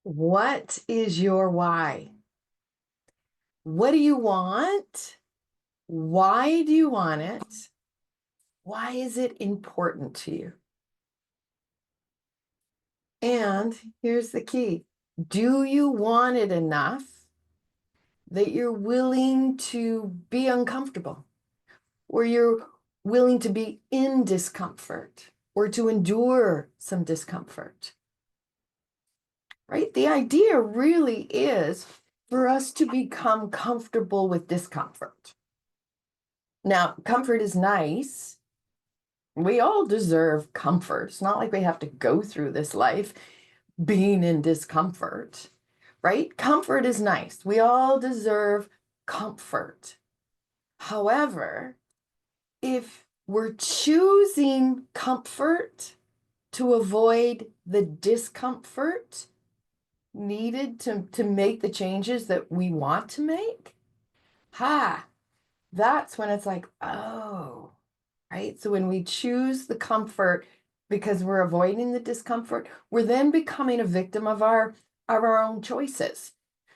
What is your why? What do you want? Why do you want it? Why is it important to you? And here's the key. Do you want it enough that you're willing to be uncomfortable, or you're willing to be in discomfort, or to endure some discomfort? Right? The idea really is for us to become comfortable with discomfort. Now, comfort is nice. We all deserve comfort. It's not like we have to go through this life being in discomfort, right? Comfort is nice. We all deserve comfort. However, if we're choosing comfort to avoid the discomfort needed to make the changes that we want to make, that's when it's like, oh, right? So when we choose the comfort because we're avoiding the discomfort, we're then becoming a victim of our own choices.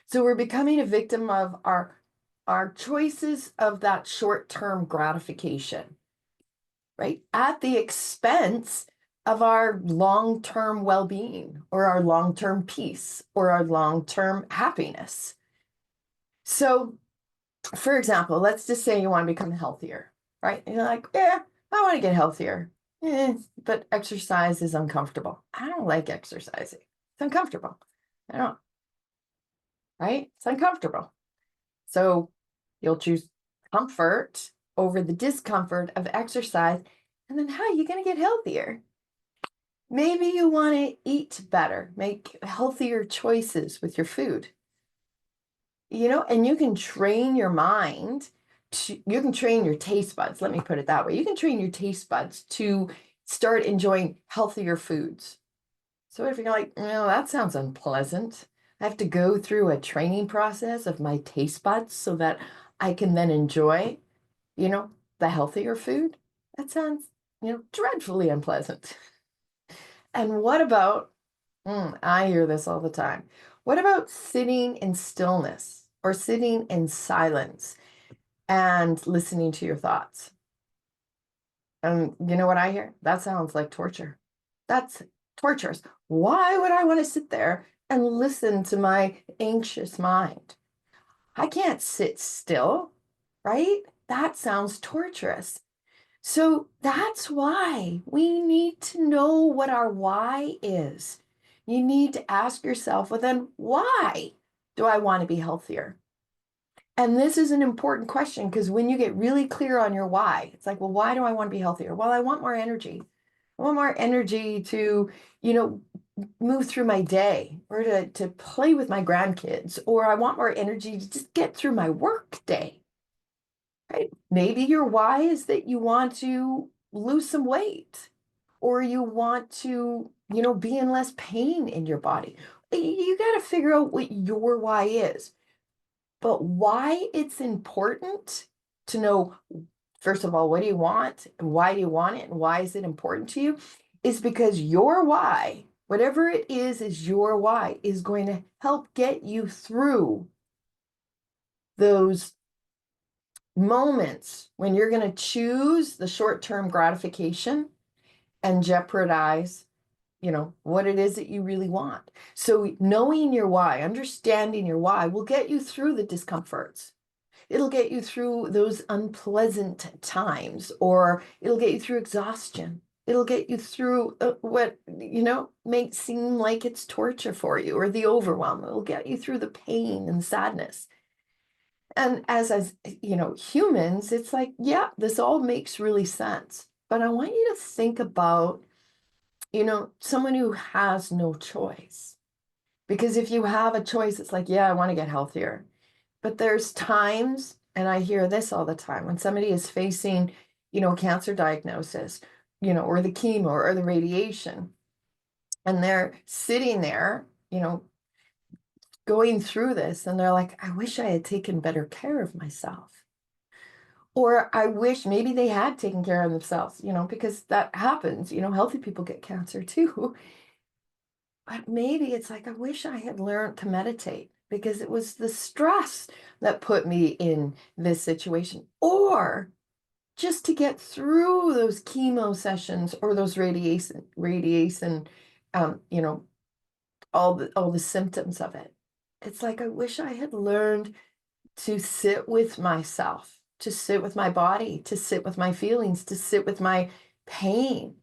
So we're becoming a victim of our choices of that short-term gratification, right? At the expense of our long-term well-being or our long-term peace or our long-term happiness. So, for example, let's just say you want to become healthier, right? And you're like, yeah, I want to get healthier. But exercise is uncomfortable. I don't like exercising. It's uncomfortable. I don't, right? It's uncomfortable. So you'll choose comfort over the discomfort of exercise. And then how are you going to get healthier? Maybe you want to eat better, make healthier choices with your food. And you can train your mind you can train your taste buds. Let me put it that way. You can train your taste buds to start enjoying healthier foods. So if you're like, no, that sounds unpleasant. I have to go through a training process of my taste buds so that I can then enjoy, the healthier food. That sounds, dreadfully unpleasant. And what about, I hear this all the time. What about sitting in stillness or sitting in silence and listening to your thoughts? And you know what I hear? That sounds like torture. That's torturous. Why would I want to sit there and listen to my anxious mind? I can't sit still, right? That sounds torturous. So that's why we need to know what our why is. You need to ask yourself, well, then why do I want to be healthier? And this is an important question because when you get really clear on your why, it's like, well, why do I want to be healthier? Well, I want more energy. I want more energy to, you know, move through my day or to play with my grandkids, or I want more energy to just get through my work day, right? Maybe your why is that you want to lose some weight or you want to, be in less pain in your body. You got to figure out what your why is. But why it's important to know, first of all, what do you want and why do you want it and why is it important to you, is because your why, whatever it is your why, is going to help get you through those moments when you're going to choose the short-term gratification and jeopardize, what it is that you really want. So knowing your why, understanding your why will get you through the discomforts. It'll get you through those unpleasant times, or it'll get you through exhaustion. It'll get you through what, may seem like it's torture for you, or the overwhelm. It'll get you through the pain and sadness. And as humans, it's like, yeah, this all makes really sense. But I want you to think about, someone who has no choice. Because if you have a choice, it's like, yeah, I want to get healthier. But there's times, and I hear this all the time, when somebody is facing, cancer diagnosis, or the chemo or the radiation, and they're sitting there, going through this, and they're like, I wish I had taken better care of myself. Or I wish maybe they had taken care of themselves, because that happens, healthy people get cancer too. But maybe it's like, I wish I had learned to meditate because it was the stress that put me in this situation. Or just to get through those chemo sessions or those radiation, you know, all the symptoms of it. It's like I wish I had learned to sit with myself, to sit with my body, to sit with my feelings, to sit with my pain.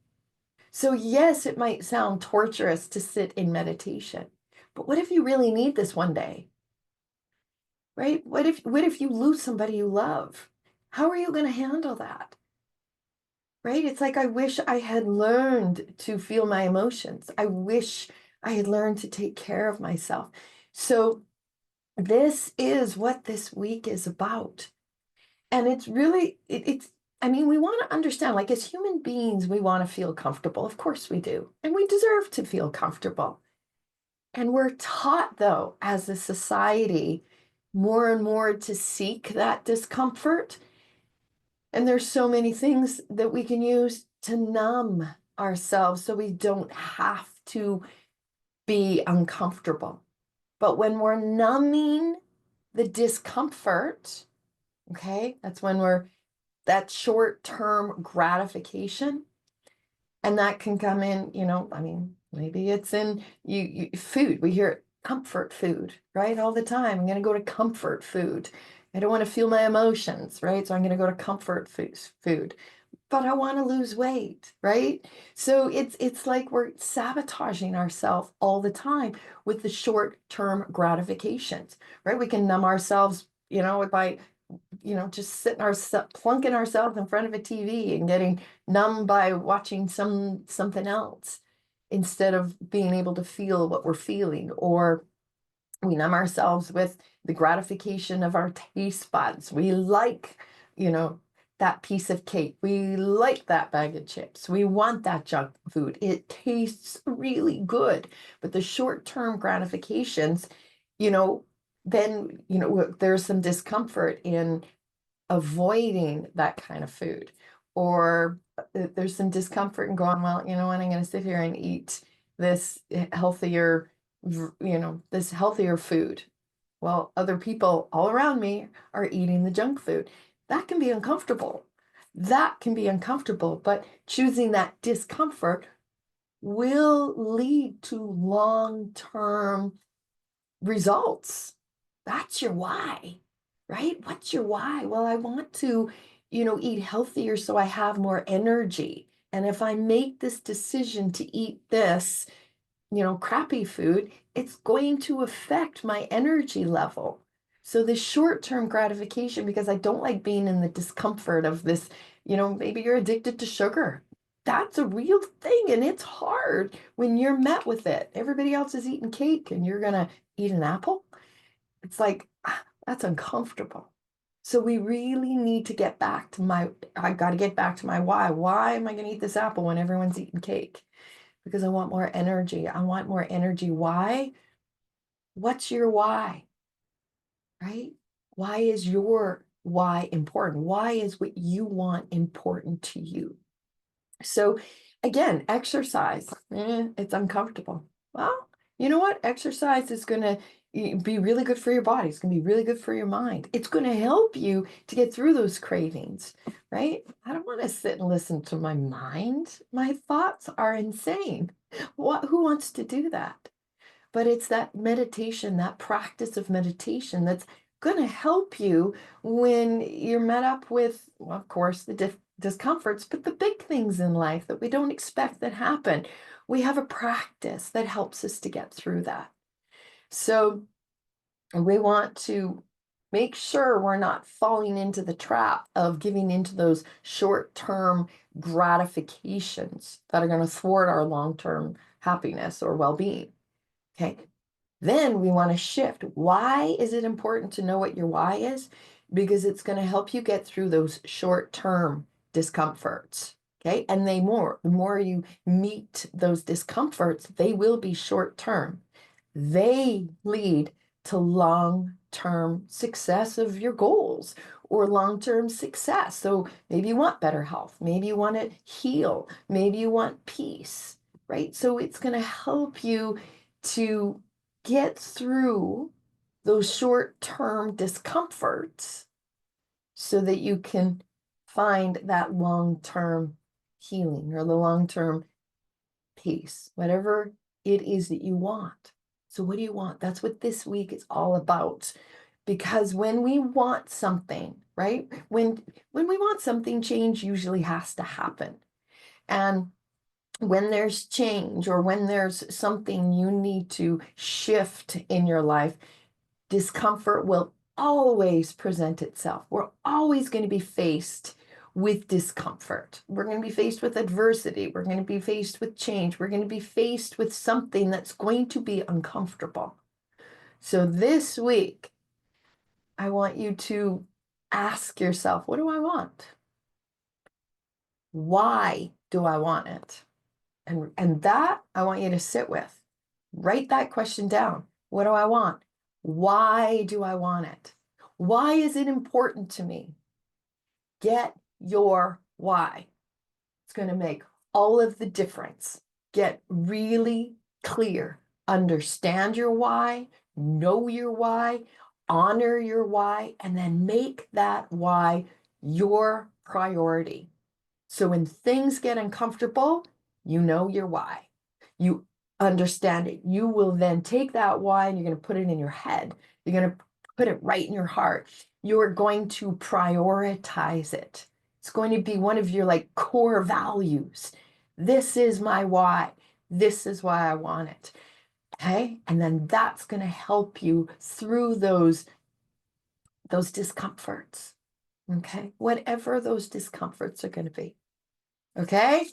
So yes, it might sound torturous to sit in meditation, but what if you really need this one day, right? What if you lose somebody you love? How are you going to handle that? Right? It's like I wish I had learned to feel my emotions. I wish I had learned to take care of myself. So this is what this week is about. And it's really, it's, I mean, we want to understand, like as human beings, we want to feel comfortable. Of course we do. And we deserve to feel comfortable. And we're taught, though, as a society, more and more to seek that discomfort. And there's so many things that we can use to numb ourselves so we don't have to be uncomfortable. But when we're numbing the discomfort, okay, that's when we're that short-term gratification. And that can come in, I mean, maybe it's in food. We hear comfort food, right? All the time. I'm going to go to comfort food. I don't want to feel my emotions, right? So I'm going to go to comfort food. But I want to lose weight, right? So it's like we're sabotaging ourselves all the time with the short-term gratifications, right? We can numb ourselves, by just plunking ourselves in front of a TV and getting numb by watching something else instead of being able to feel what we're feeling. Or we numb ourselves with the gratification of our taste buds. We like, you know, that piece of cake. We like that bag of chips. We want that junk food. It tastes really good. But the short-term gratifications, you know, then, there's some discomfort in avoiding that kind of food. Or there's some discomfort in going, well, you know what, I'm going to sit here and eat this healthier, this healthier food. Well, other people all around me are eating the junk food. That can be uncomfortable. That can be uncomfortable, but choosing that discomfort will lead to long-term results. That's your why, right? What's your why? Well, I want to, eat healthier so I have more energy. And if I make this decision to eat this, crappy food, it's going to affect my energy level. So the short-term gratification, because I don't like being in the discomfort of this, maybe you're addicted to sugar. That's a real thing, and it's hard when you're met with it. Everybody else is eating cake and you're gonna eat an apple. It's like, that's uncomfortable. So we really need to get back to I got to get back to my why. Why am I going to eat this apple when everyone's eating cake? Because I want more energy. I want more energy. Why? What's your why? Right? Why is your why important? Why is what you want important to you? So again, exercise, it's uncomfortable. Well, you know what? Exercise is going to be really good for your body. It's going to be really good for your mind. It's going to help you to get through those cravings, right? I don't want to sit and listen to my mind. My thoughts are insane. Who wants to do that? But it's that meditation, that practice of meditation that's going to help you when you're met up with, well, of course, the discomforts, but the big things in life that we don't expect that happen. We have a practice that helps us to get through that. So we want to make sure we're not falling into the trap of giving into those short-term gratifications that are going to thwart our long-term happiness or well-being. Okay. Then we want to shift. Why is it important to know what your why is? Because it's going to help you get through those short-term discomforts. Okay. And the more you meet those discomforts, they will be short-term. They lead to long-term success of your goals or long-term success. So maybe you want better health. Maybe you want to heal. Maybe you want peace, right? So it's going to help you to get through those short-term discomforts so that you can find that long-term healing or the long-term peace, whatever it is that you want. So what do you want? That's what this week is all about. Because when we want something, right? When we want something, change usually has to happen. And when there's change or when there's something you need to shift in your life, discomfort will always present itself. We're always going to be faced with discomfort. We're going to be faced with adversity. We're going to be faced with change. We're going to be faced with something that's going to be uncomfortable. So this week, I want you to ask yourself, what do I want? Why do I want it? And that I want you to sit with. Write that question down. What do I want? Why do I want it? Why is it important to me? Get your why. It's going to make all of the difference. Get really clear. Understand your why, know your why, honor your why, and then make that why your priority. So when things get uncomfortable, you know your why. You understand it. You will then take that why and you're going to put it in your head. You're going to put it right in your heart. You're going to prioritize it. It's going to be one of your like core values. This is my why. This is why I want it. Okay. And then that's going to help you through those discomforts. Okay. Whatever those discomforts are going to be. Okay.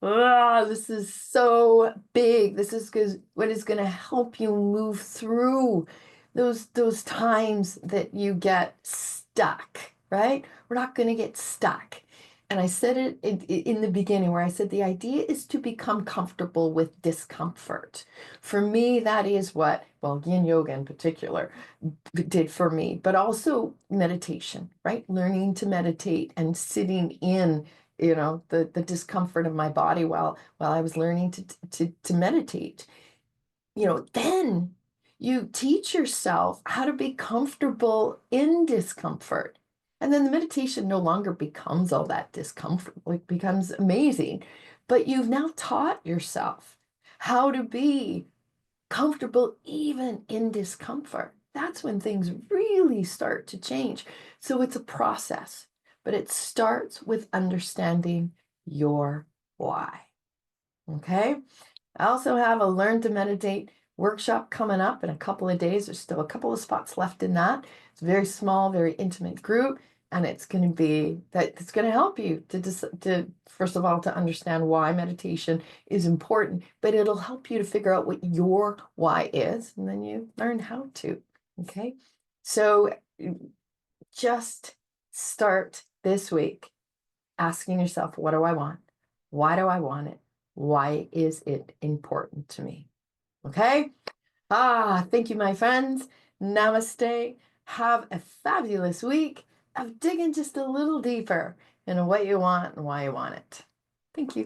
This is so big. This is what is going to help you move through those times that you get stuck, right? We're not going to get stuck. And I said it in the beginning where I said the idea is to become comfortable with discomfort. For me, that is what, well, yin yoga in particular did for me, but also meditation, right? Learning to meditate and sitting in the discomfort of my body while I was learning to meditate. Then you teach yourself how to be comfortable in discomfort. And then the meditation no longer becomes all that discomfort, it becomes amazing. But you've now taught yourself how to be comfortable even in discomfort. That's when things really start to change. So it's a process, but it starts with understanding your why. Okay. I also have a Learn to Meditate workshop coming up in a couple of days. There's still a couple of spots left in that. It's a very small, very intimate group. And it's going to help you to first of all, to understand why meditation is important, but it'll help you to figure out what your why is, and then you learn how to. Okay. So just start this week asking yourself, what do I want? Why do I want it? Why is it important to me? Okay. Thank you, my friends. Namaste. Have a fabulous week of digging just a little deeper into what you want and why you want it. Thank you.